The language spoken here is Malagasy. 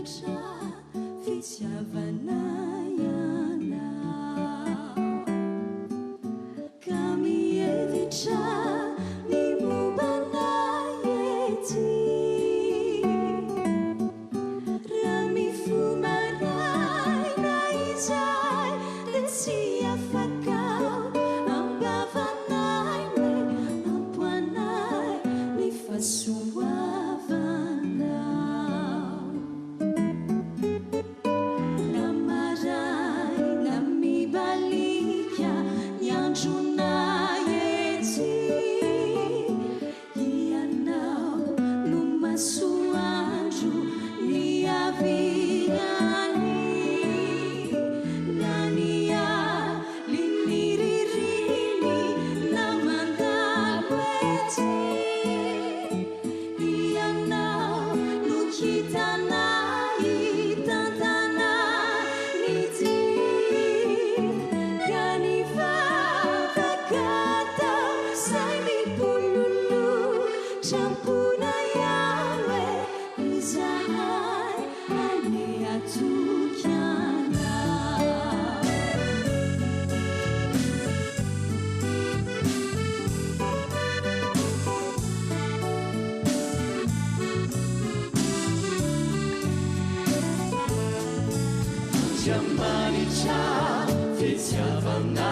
tra fitiavana ianao ka mihevitra ny mombanay ety raha mifomaray na izay dia tsy afakao ambavanay hoe ampoanay ny fahasoavanao na maray na mibalika ny andronay ety ianao no masoandro ny aviany na ny aliny ririny na mandalo ety ianao no hitanay tantanany ty ka ny vavakatao zay mipololo trampona iaho e izahay ane atoky anao Giammanitra fitiavana